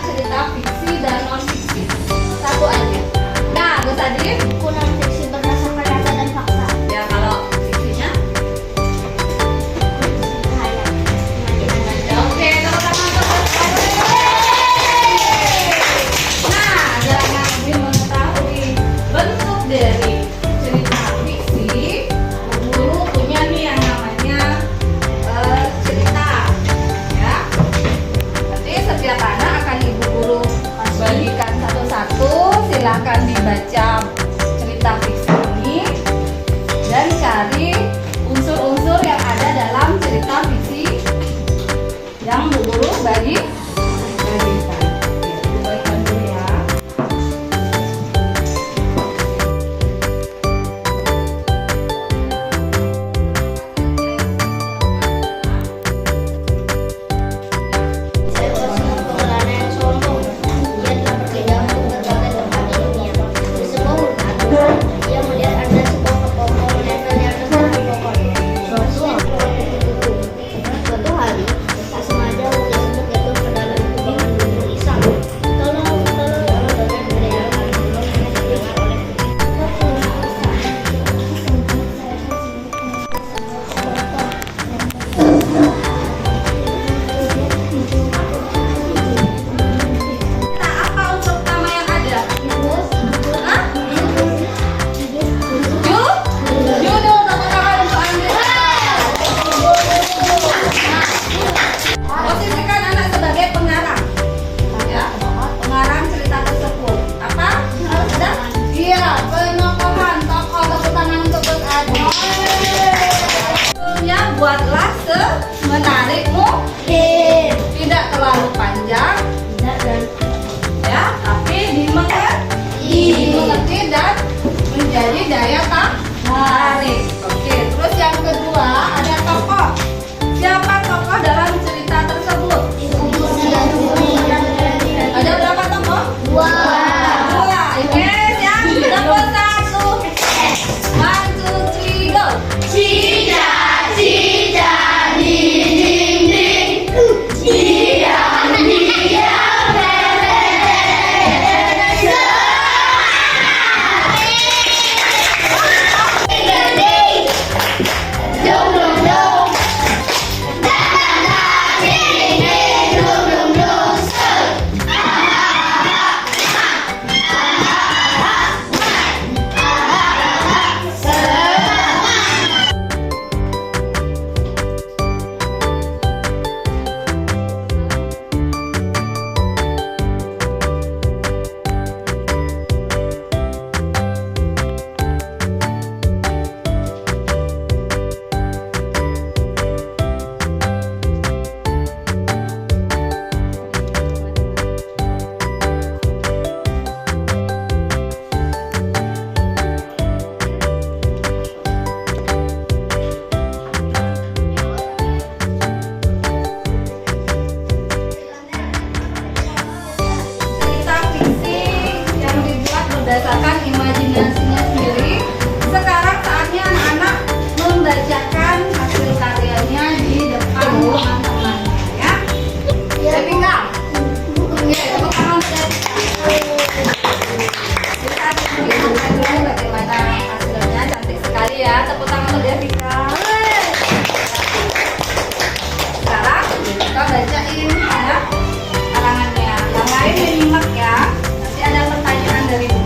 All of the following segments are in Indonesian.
cerita fiksi dan non fiksi. Satu aja. Nah, Gus Adin, Buku non fiksi berdasarkan data dan fakta. ya kalau fiksinya. Khayal, imajinasi. Ya, oke, tepuk tangan untuk Gus Adin. Nah, jangan lebih mengetahui bentuk dari cerita fiksi, guru punya nih yang namanya cerita, ya. Nanti setiap anak akan ibu guru bagikan satu-satu. Silahkan dibaca cerita fiksi ini dan cari unsur-unsur yang ada dalam cerita fiksi yang bu guru bagikan. Oke, ibu bagikan dulu ya. Seekor singa pemberani yang sombong. Ia telah berkeliling ke berbagai tempat di dunia. Di sebuah hutan, ia melihat ada sebuah kepompong menempel di atas daun pohon. Suatu hari, tak sengaja ular tersebut jatuh ke dalam kubangan bumbu pisang. Tolong, dengan kerelaan belum hanya terdengar oleh Nah, apa unsur pertama yang ada? Hah? Judul, tepuk tangan untuk Anda. Nah, posisikan anak sebagai pengarang, ya, pengarang cerita tersebut. Apa? Harus ada? Iya, penokohan, tokoh. Tepuk tangan untuk Gus Adi. Judulnya buatlah semenarik mungkin, tidak terlalu panjang, ya, tapi dimengerti dan menjadi daya tarik. Oke, terus yang kedua ada tokoh. Siapa tokoh dalam cerita tersebut? Ada berapa tokoh? Dua. Yes, yang nomor satu. 1, 2, 3, go. Cerita fiksi yang dibuat berdasarkan imajinasinya sendiri. Sekarang saatnya anak-anak membacakan hasil karyanya di depan teman-temannya, ya. Jessica. Oke, tepuk tangan untuk Jessica. Kita lihat dulu bagaimana hasilnya, cantik sekali ya. Tepuk tangan untuk Jessica. Sekarang kita bacain ya karangannya. Yang lain menyimak ya. Nanti ada pertanyaan dari Bu.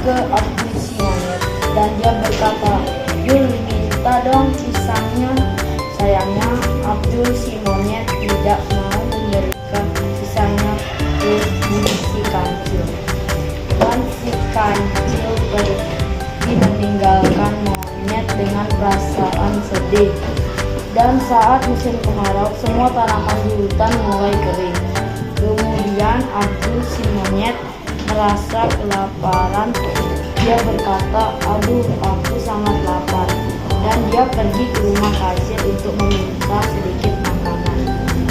ke Abdul si monyet dan dia berkata, "Jul, minta dong pisangnya." Sayangnya Abdul si monyet tidak mau memberikan pisangnya ke si kancil. Dan si kancil pergi meninggalkan monyet dengan perasaan sedih. Dan saat musim kemarau, semua tanaman di hutan mulai kering. Kemudian Abdul si monyet merasa kelaparan. Dia berkata, "Aduh, aku sangat lapar." Dan dia pergi ke rumah kancil untuk meminta sedikit makanan.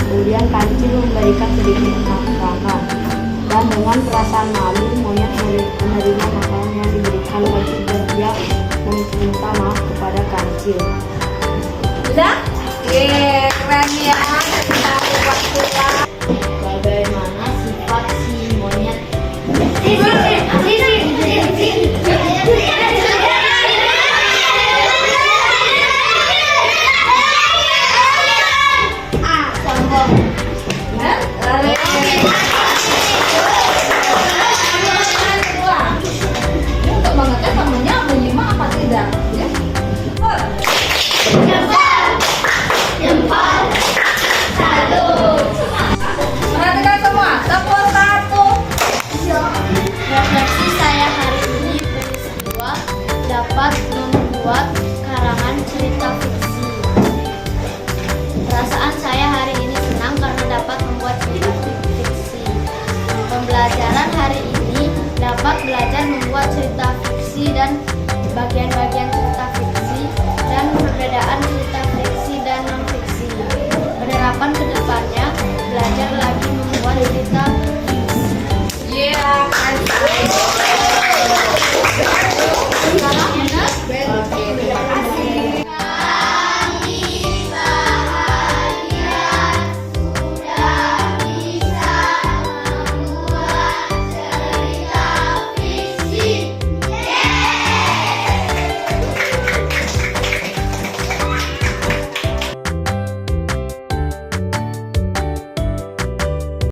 Kemudian kancil memberikan sedikit makanan. Dan dengan perasaan malu, monyet menerima makanan yang diberikan kancil dan dia meminta maaf kepada kancil. Udah? Yeay, keren ya. Kita waktunya. Bagaimana sifat si monyet? Nah, lalu ini untuk mengetes temennya menyimak apa tidak? Ya. Perhatikan semua. Tepuk satu. Refleksi saya hari ini, peristiwa dapat membuat karangan cerita fiksi. Perasaan saya hari ini senang karena dapat membuat cerita fiksi. Pembelajaran hari ini dapat belajar membuat cerita fiksi dan bagian-bagian cerita fiksi dan perbedaan cerita fiksi dan non-fiksi. Penerapan kedepannya belajar lagi membuat cerita fiksi. Yeah,